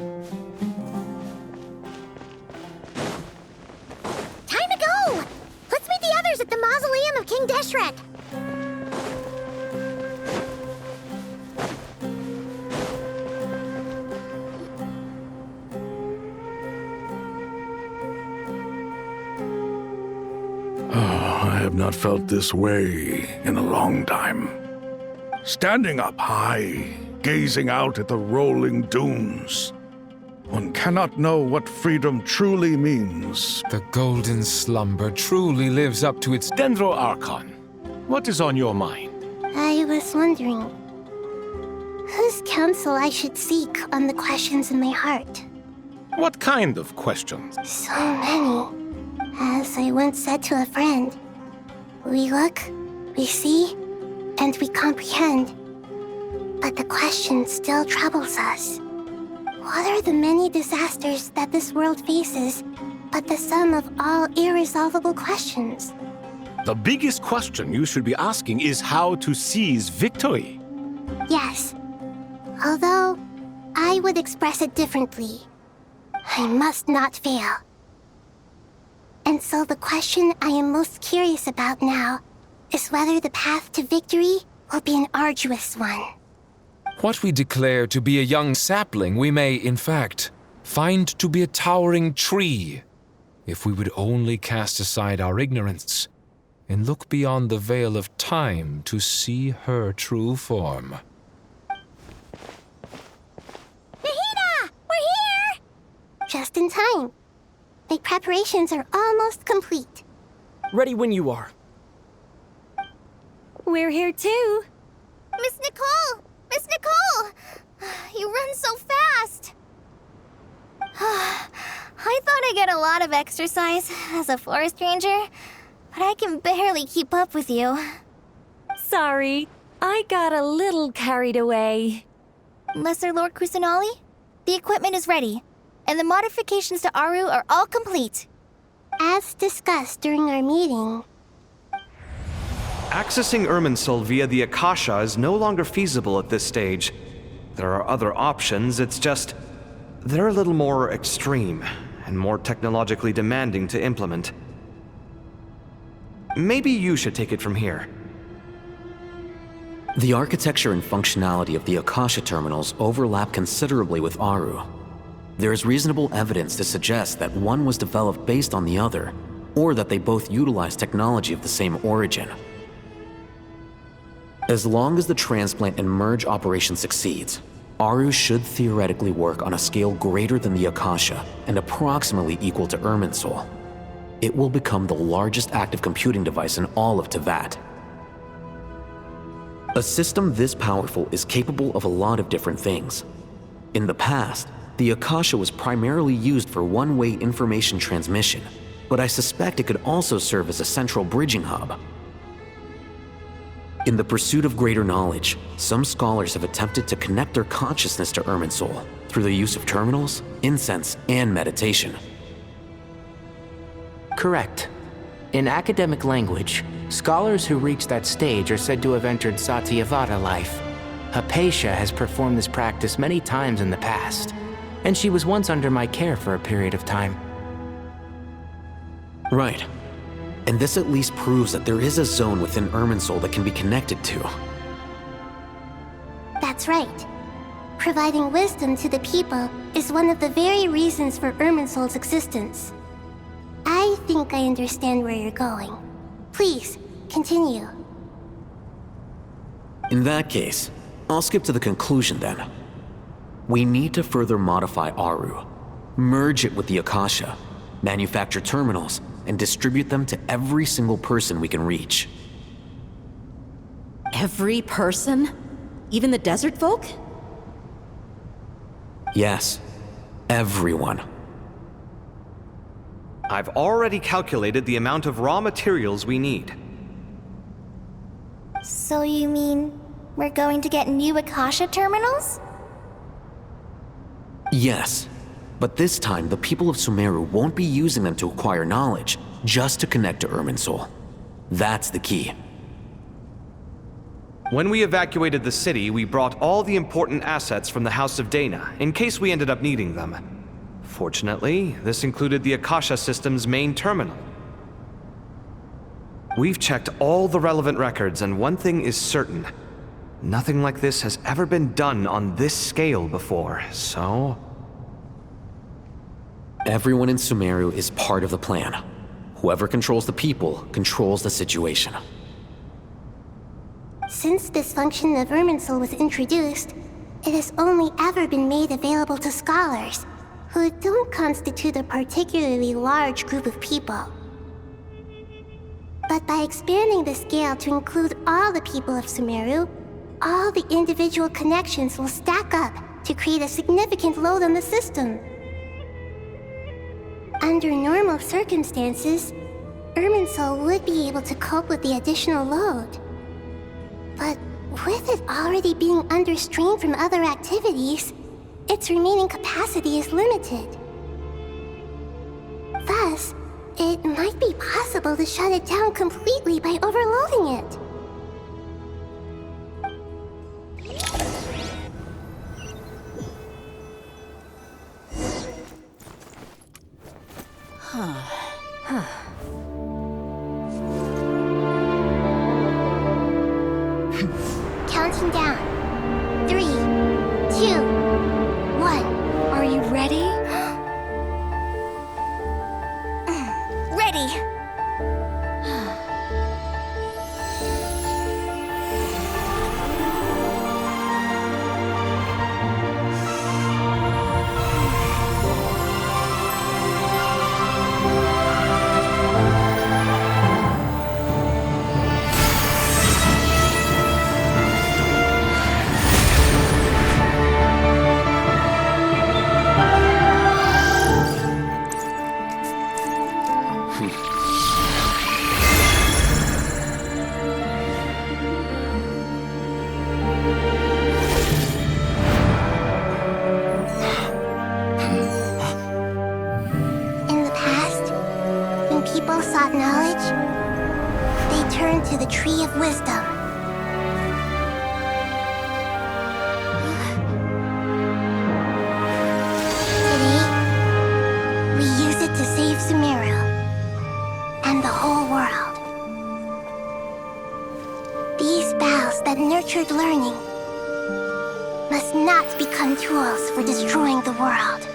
Time to go! Let's meet the others at the mausoleum of King Deshret. I have not felt this way in a long time. Standing up high, gazing out at the rolling dunes, one cannot know what freedom truly means. The golden slumber truly lives up to its Dendro Archon. What is on your mind? I was wondering whose counsel I should seek on the questions in my heart. What kind of questions? So many. As I once said to a friend, we look, we see, and we comprehend. But the question still troubles us. What are the many disasters that this world faces but the sum of all irresolvable questions? The biggest question you should be asking is how to seize victory. Yes. Although, I would express it differently. I must not fail. And so the question I am most curious about now is whether the path to victory will be an arduous one. What we declare to be a young sapling, we may, in fact, find to be a towering tree, if we would only cast aside our ignorance and look beyond the veil of time to see her true form. Nahida! We're here! Just in time. My preparations are almost complete. Ready when you are. We're here too. Miss Nicole! Miss Nicole! You run so fast! I thought I'd get a lot of exercise as a forest ranger, but I can barely keep up with you. Sorry, I got a little carried away. Lesser Lord Kusanali, the equipment is ready, and the modifications to Aru are all complete. As discussed during our meeting, accessing Irminsul via the Akasha is no longer feasible at this stage. There are other options, it's just they're a little more extreme and more technologically demanding to implement. Maybe you should take it from here. The architecture and functionality of the Akasha terminals overlap considerably with Aru. There is reasonable evidence to suggest that one was developed based on the other, or that they both utilize technology of the same origin. As long as the transplant and merge operation succeeds, Aru should theoretically work on a scale greater than the Akasha and approximately equal to Irminsul. It will become the largest active computing device in all of Teyvat. A system this powerful is capable of a lot of different things. In the past, the Akasha was primarily used for one-way information transmission, but I suspect it could also serve as a central bridging hub. In the pursuit of greater knowledge, some scholars have attempted to connect their consciousness to Irminsul through the use of terminals, incense, and meditation. Correct. In academic language, scholars who reach that stage are said to have entered Satyavada life. Hypatia has performed this practice many times in the past, and she was once under my care for a period of time. Right. And this at least proves that there is a zone within Irminsul that can be connected to. that's right. Providing wisdom to the people is one of the very reasons for Irminsul's existence. I think I understand where you're going. Please, continue. In that case, I'll skip to the conclusion then. We need to further modify Aru, merge it with the Akasha, manufacture terminals, and distribute them to every single person we can reach. Every person? Even the desert folk? Yes, everyone. I've already calculated the amount of raw materials we need. So you mean we're going to get new Akasha terminals? Yes, but this time the people of Sumeru won't be using them to acquire knowledge, just to connect to Irminsul. That's the key. When we evacuated the city, we brought all the important assets from the House of Dana, in case we ended up needing them. Fortunately, this included the Akasha system's main terminal. We've checked all the relevant records, and one thing is certain. Nothing like this has ever been done on this scale before, so... Everyone in Sumeru is part of the plan. Whoever controls the people controls the situation. Since this function of Irminsul was introduced, it has only ever been made available to scholars, who don't constitute a particularly large group of people. But by expanding the scale to include all the people of Sumeru, all the individual connections will stack up to create a significant load on the system. Under normal circumstances, Irminsul would be able to cope with the additional load. But with it already being under strain from other activities, its remaining capacity is limited. Thus, it might be possible to shut it down completely by overloading it. Counting down. 3, 2, 1. Are you ready? Ready! People sought knowledge, they turned to the Tree of Wisdom. Today, we use it to save Sumeru and the whole world. These boughs that nurtured learning must not become tools for destroying the world.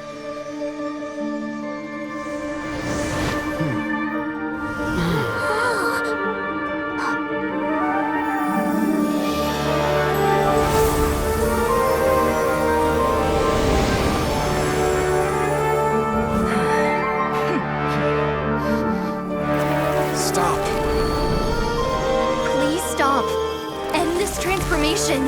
Transformation.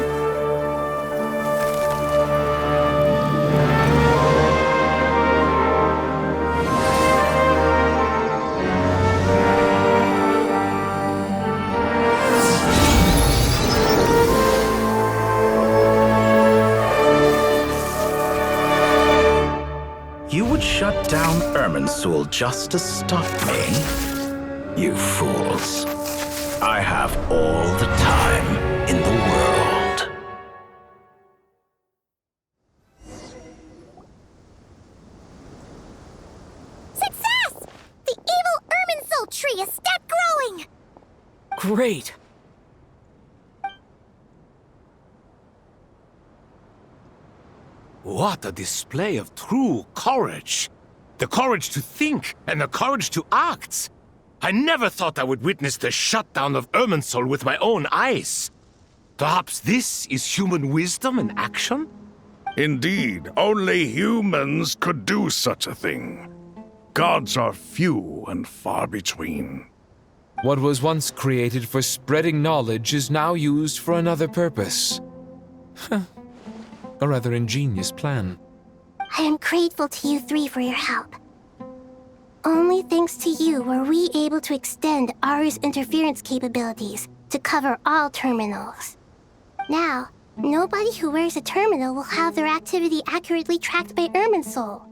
You would shut down Irminsul just to stop me? You fools. I have all the time in the world. Success! The evil Irminsul tree is stopped growing! Great! What a display of true courage! The courage to think and the courage to act! I never thought I would witness the shutdown of Irminsul with my own eyes. Perhaps this is human wisdom in action? Indeed, only humans could do such a thing. Gods are few and far between. What was once created for spreading knowledge is now used for another purpose. A rather ingenious plan. I am grateful to you three for your help. Only thanks to you were we able to extend Aru's interference capabilities to cover all terminals. Now, nobody who wears a terminal will have their activity accurately tracked by Irminsul.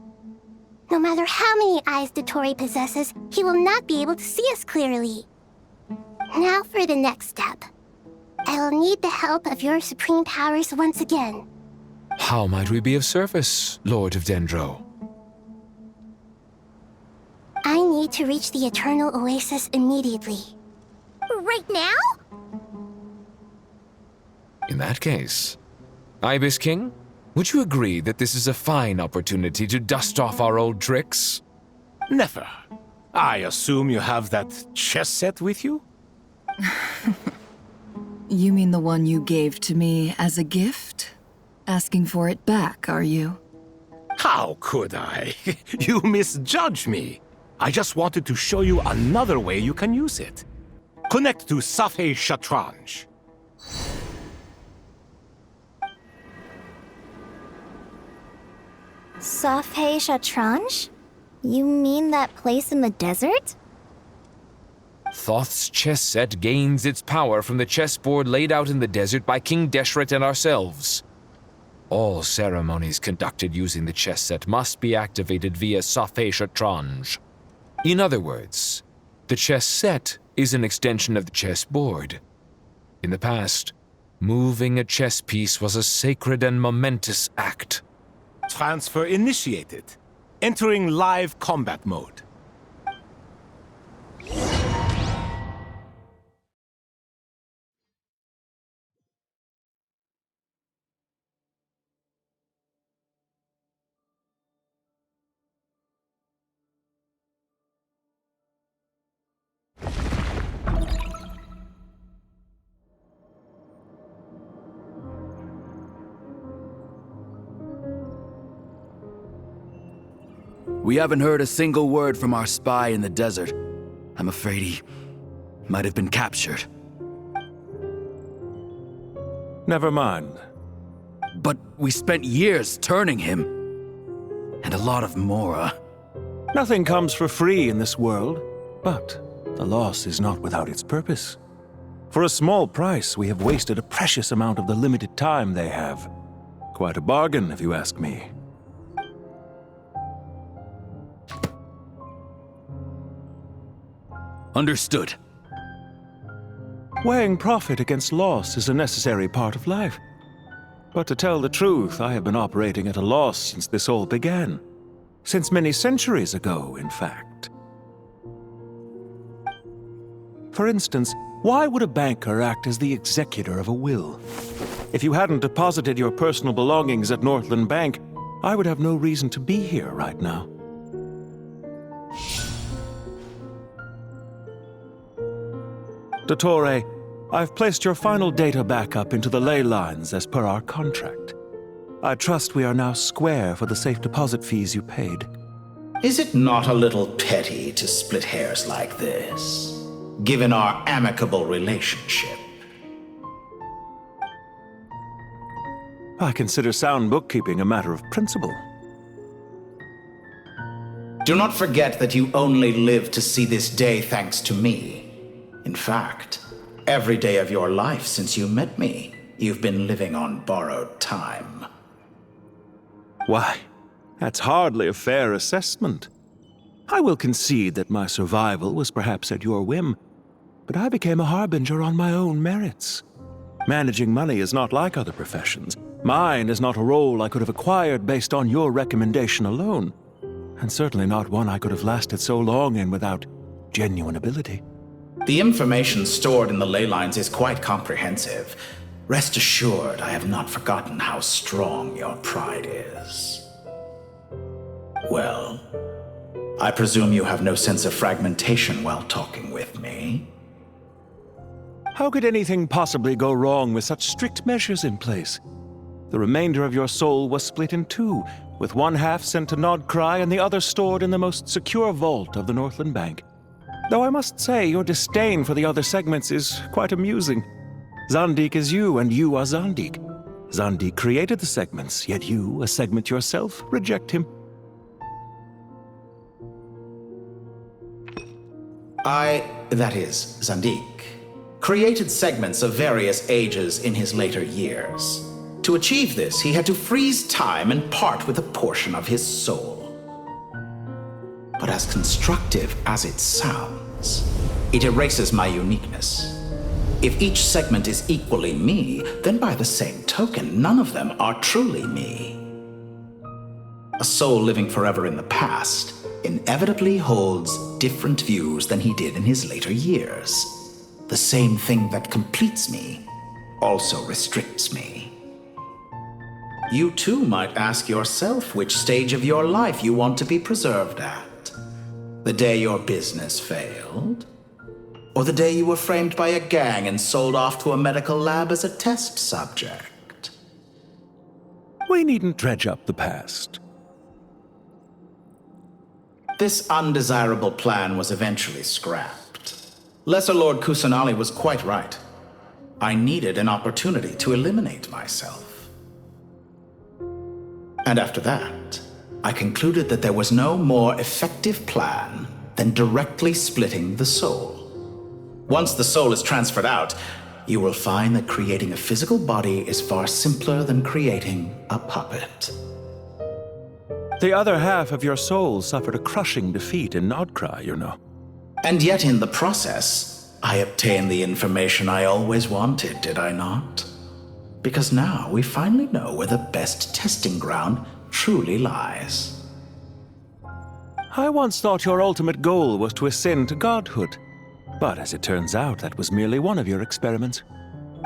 No matter how many eyes Dottore possesses, he will not be able to see us clearly. Now for the next step. I'll need the help of your supreme powers once again. How might we be of service, Lord of Dendro? I need to reach the Eternal Oasis immediately. Right now? In that case, Ibis King, would you agree that this is a fine opportunity to dust off our old tricks? Never. I assume you have that chess set with you? You mean the one you gave to me as a gift? Asking for it back, are you? How could I? You misjudge me. I just wanted to show you another way you can use it. Connect to Safei Shatranj. Safei Shatranj? You mean that place in the desert? Thoth's chess set gains its power from the chessboard laid out in the desert by King Deshret and ourselves. All ceremonies conducted using the chess set must be activated via Safei Shatranj. In other words, the chess set is an extension of the chessboard. In the past, moving a chess piece was a sacred and momentous act. Transfer initiated. Entering live combat mode. We haven't heard a single word from our spy in the desert. I'm afraid he might have been captured. Never mind. But we spent years turning him. And a lot of Mora. Nothing comes for free in this world, but the loss is not without its purpose. For a small price, we have wasted a precious amount of the limited time they have. Quite a bargain, if you ask me. Understood. Weighing profit against loss is a necessary part of life. But to tell the truth, I have been operating at a loss since this all began. Since many centuries ago, in fact. For instance, why would a banker act as the executor of a will? If you hadn't deposited your personal belongings at Northland Bank, I would have no reason to be here right now. Dottore, I've placed your final data backup into the ley lines as per our contract. I trust we are now square for the safe deposit fees you paid. Is it not a little petty to split hairs like this, given our amicable relationship? I consider sound bookkeeping a matter of principle. Do not forget that you only live to see this day thanks to me. In fact, every day of your life since you met me, you've been living on borrowed time. Why, that's hardly a fair assessment. I will concede that my survival was perhaps at your whim, but I became a harbinger on my own merits. Managing money is not like other professions. Mine is not a role I could have acquired based on your recommendation alone, and certainly not one I could have lasted so long in without genuine ability. The information stored in the ley lines is quite comprehensive. Rest assured, I have not forgotten how strong your pride is. Well, I presume you have no sense of fragmentation while talking with me. How could anything possibly go wrong with such strict measures in place? The remainder of your soul was split in two, with one half sent to Nodcry and the other stored in the most secure vault of the Northland Bank. Though I must say, your disdain for the other segments is quite amusing. Zandik is you, and you are Zandik. Zandik created the segments, yet you, a segment yourself, reject him. That is, Zandik, created segments of various ages in his later years. To achieve this, he had to freeze time and part with a portion of his soul. But as constructive as it sounds, it erases my uniqueness. If each segment is equally me, then by the same token, none of them are truly me. A soul living forever in the past inevitably holds different views than he did in his later years. The same thing that completes me also restricts me. You too might ask yourself which stage of your life you want to be preserved at. The day your business failed? Or the day you were framed by a gang and sold off to a medical lab as a test subject? We needn't dredge up the past. This undesirable plan was eventually scrapped. Lesser Lord Kusanali was quite right. I needed an opportunity to eliminate myself. And after that, I concluded that there was no more effective plan than directly splitting the soul. Once the soul is transferred out, you will find that creating a physical body is far simpler than creating a puppet. The other half of your soul suffered a crushing defeat in Nodcry, you know. And yet in the process, I obtained the information I always wanted, did I not? Because now we finally know where the best testing ground truly lies. I once thought your ultimate goal was to ascend to godhood. But as it turns out, that was merely one of your experiments.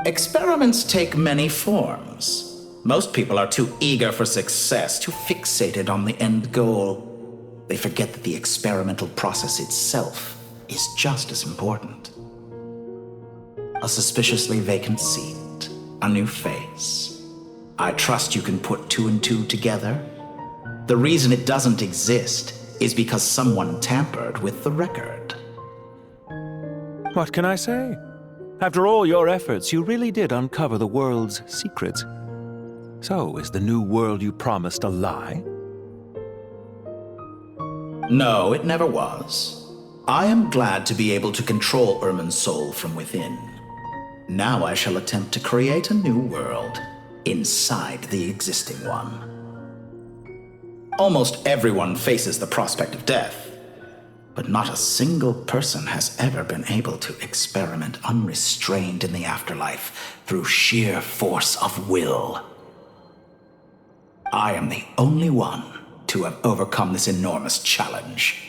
Experiments take many forms. Most people are too eager for success, too fixated on the end goal. They forget that the experimental process itself is just as important. A suspiciously vacant seat, a new face. I trust you can put two and two together. The reason it doesn't exist is because someone tampered with the record. What can I say? After all your efforts, you really did uncover the world's secrets. So, is the new world you promised a lie? No, it never was. I am glad to be able to control Irminsul from within. Now I shall attempt to create a new world inside the existing one. Almost everyone faces the prospect of death, but not a single person has ever been able to experiment unrestrained in the afterlife through sheer force of will. I am the only one to have overcome this enormous challenge.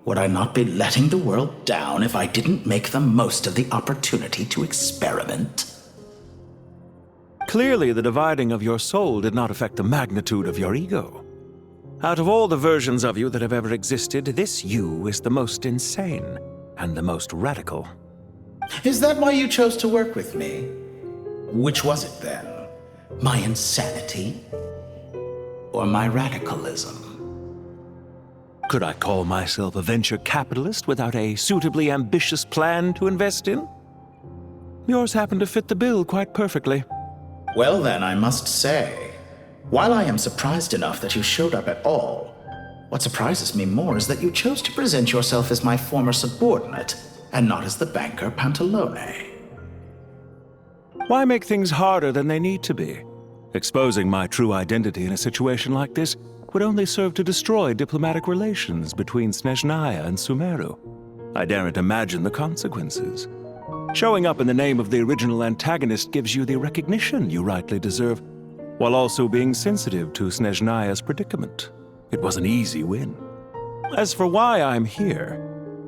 Would I not be letting the world down if I didn't make the most of the opportunity to experiment? Clearly, the dividing of your soul did not affect the magnitude of your ego. Out of all the versions of you that have ever existed, this you is the most insane and the most radical. Is that why you chose to work with me? Which was it then? My insanity? Or my radicalism? Could I call myself a venture capitalist without a suitably ambitious plan to invest in? Yours happened to fit the bill quite perfectly. Well then, I must say, while I am surprised enough that you showed up at all, what surprises me more is that you chose to present yourself as my former subordinate, and not as the banker Pantalone. Why make things harder than they need to be? Exposing my true identity in a situation like this would only serve to destroy diplomatic relations between Snezhnaya and Sumeru. I daren't imagine the consequences. Showing up in the name of the original antagonist gives you the recognition you rightly deserve, while also being sensitive to Snezhnaya's predicament. It was an easy win. As for why I'm here,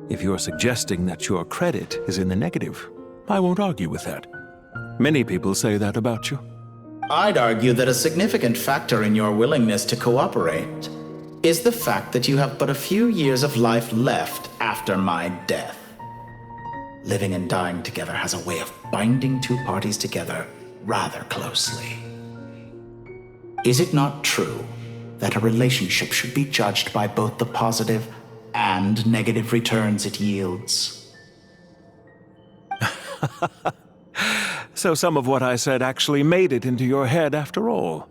if you're suggesting that your credit is in the negative, I won't argue with that. Many people say that about you. I'd argue that a significant factor in your willingness to cooperate is the fact that you have but a few years of life left after my death. Living and dying together has a way of binding two parties together rather closely. Is it not true that a relationship should be judged by both the positive and negative returns it yields? So some of what I said actually made it into your head after all.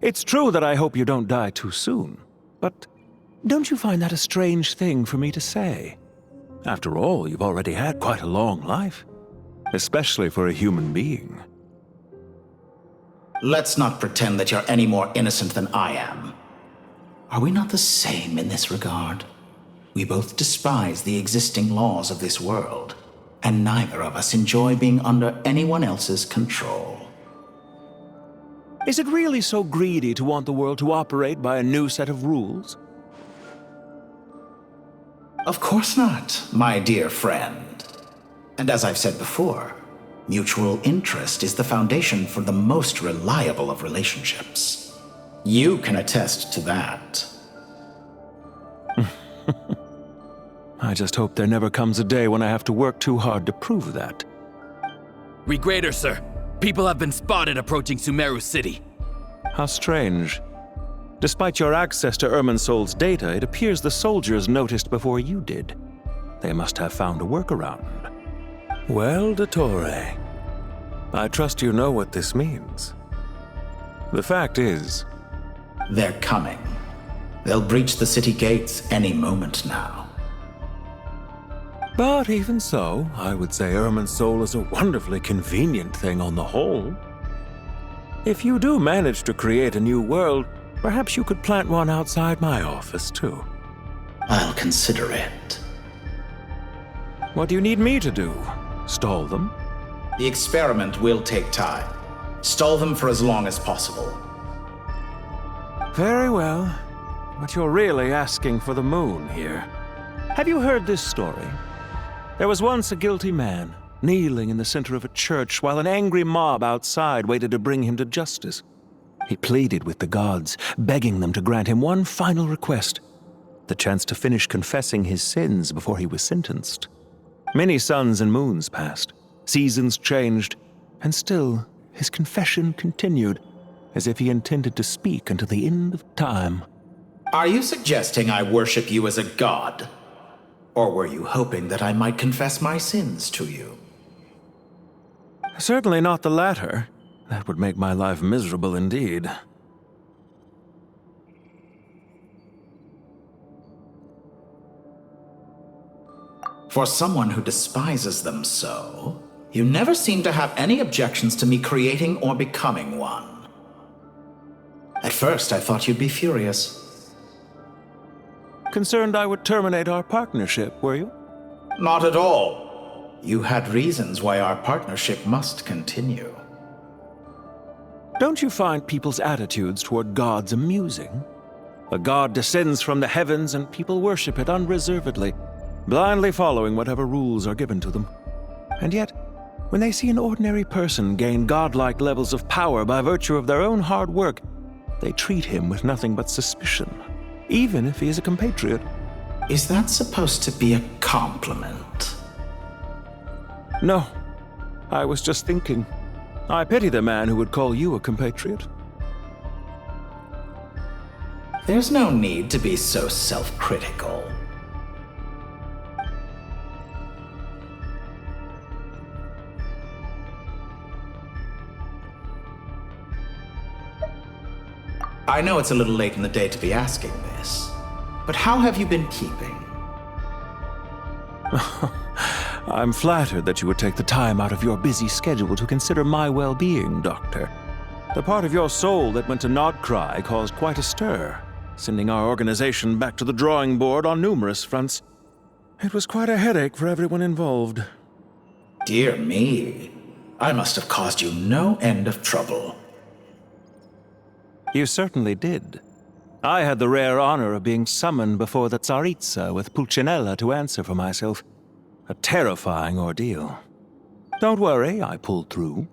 It's true that I hope you don't die too soon, but don't you find that a strange thing for me to say? After all, you've already had quite a long life, especially for a human being. Let's not pretend that you're any more innocent than I am. Are we not the same in this regard? We both despise the existing laws of this world, and neither of us enjoy being under anyone else's control. Is it really so greedy to want the world to operate by a new set of rules? Of course not, my dear friend. And as I've said before, mutual interest is the foundation for the most reliable of relationships. You can attest to that. I just hope there never comes a day when I have to work too hard to prove that. Regrader, sir. People have been spotted approaching Sumeru City. How strange. Despite your access to Irminsul's data, it appears the soldiers noticed before you did. They must have found a workaround. Well, Dottore, I trust you know what this means. The fact is... They're coming. They'll breach the city gates any moment now. But even so, I would say Irminsul is a wonderfully convenient thing on the whole. If you do manage to create a new world, perhaps you could plant one outside my office, too. I'll consider it. What do you need me to do? Stall them? The experiment will take time. Stall them for as long as possible. Very well. But you're really asking for the moon here. Have you heard this story? There was once a guilty man, kneeling in the center of a church while an angry mob outside waited to bring him to justice. He pleaded with the gods, begging them to grant him one final request, the chance to finish confessing his sins before he was sentenced. Many suns and moons passed, seasons changed, and still his confession continued, as if he intended to speak until the end of time. Are you suggesting I worship you as a god? Or were you hoping that I might confess my sins to you? Certainly not the latter. That would make my life miserable indeed. For someone who despises them so, you never seem to have any objections to me creating or becoming one. At first, I thought you'd be furious. Concerned I would terminate our partnership, were you? Not at all. You had reasons why our partnership must continue. Don't you find people's attitudes toward gods amusing? A god descends from the heavens and people worship it unreservedly, blindly following whatever rules are given to them. And yet, when they see an ordinary person gain godlike levels of power by virtue of their own hard work, they treat him with nothing but suspicion, even if he is a compatriot. Is that supposed to be a compliment? No. I was just thinking. I pity the man who would call you a compatriot. There's no need to be so self-critical. I know it's a little late in the day to be asking this, but how have you been keeping? I'm flattered that you would take the time out of your busy schedule to consider my well-being, Doctor. The part of your soul that went to Nodcry caused quite a stir, sending our organization back to the drawing board on numerous fronts. It was quite a headache for everyone involved. Dear me, I must have caused you no end of trouble. You certainly did. I had the rare honor of being summoned before the Tsaritsa with Pulcinella to answer for myself. A terrifying ordeal. Don't worry, I pulled through.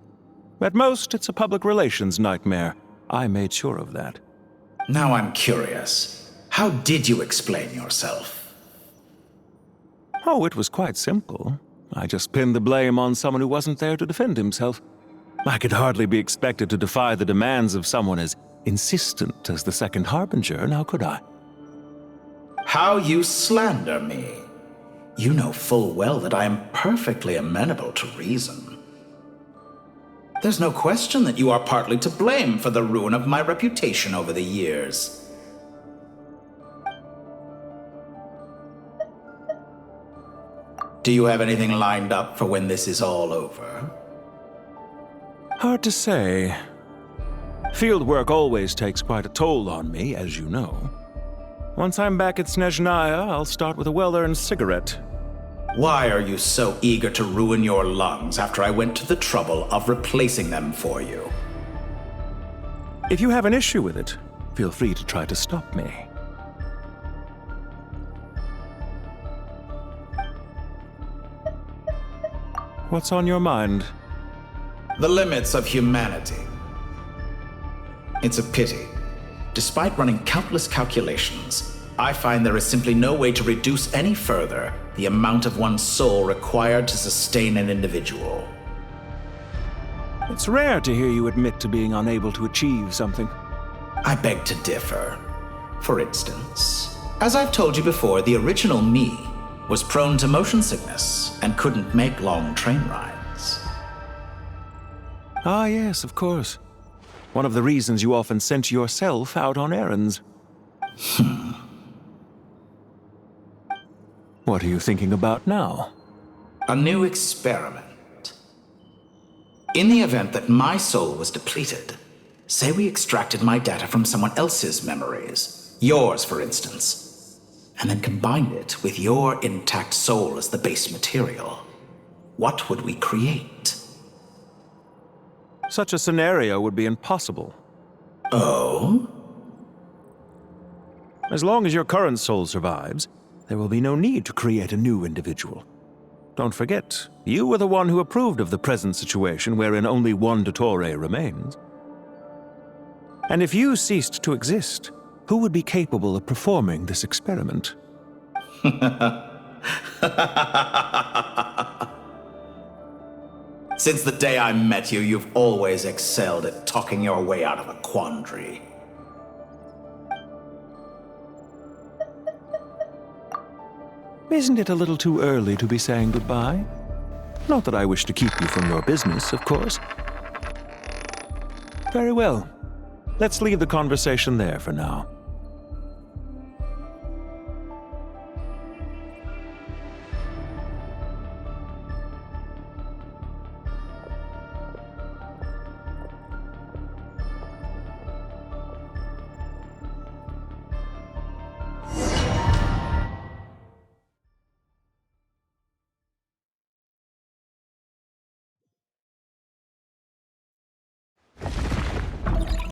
At most, it's a public relations nightmare. I made sure of that. Now I'm curious. How did you explain yourself? Oh, it was quite simple. I just pinned the blame on someone who wasn't there to defend himself. I could hardly be expected to defy the demands of someone as insistent as the Second Harbinger, now could I? How you slander me. You know full well that I am perfectly amenable to reason. There's no question that you are partly to blame for the ruin of my reputation over the years. Do you have anything lined up for when this is all over? Hard to say. Field work always takes quite a toll on me, as you know. Once I'm back at Snezhnaya, I'll start with a well-earned cigarette. Why are you so eager to ruin your lungs after I went to the trouble of replacing them for you? If you have an issue with it, feel free to try to stop me. What's on your mind? The limits of humanity. It's a pity. Despite running countless calculations, I find there is simply no way to reduce any further the amount of one's soul required to sustain an individual. It's rare to hear you admit to being unable to achieve something. I beg to differ. For instance, as I've told you before, the original me was prone to motion sickness and couldn't make long train rides. Ah, yes, of course. One of the reasons you often sent yourself out on errands. What are you thinking about now? A new experiment. In the event that my soul was depleted, say we extracted my data from someone else's memories, yours for instance, and then combined it with your intact soul as the base material, what would we create? Such a scenario would be impossible. Oh? As long as your current soul survives, there will be no need to create a new individual. Don't forget, you were the one who approved of the present situation wherein only one Dottore remains. And if you ceased to exist, who would be capable of performing this experiment? Since the day I met you, you've always excelled at talking your way out of a quandary. Isn't it a little too early to be saying goodbye? Not that I wish to keep you from your business, of course. Very well. Let's leave the conversation there for now.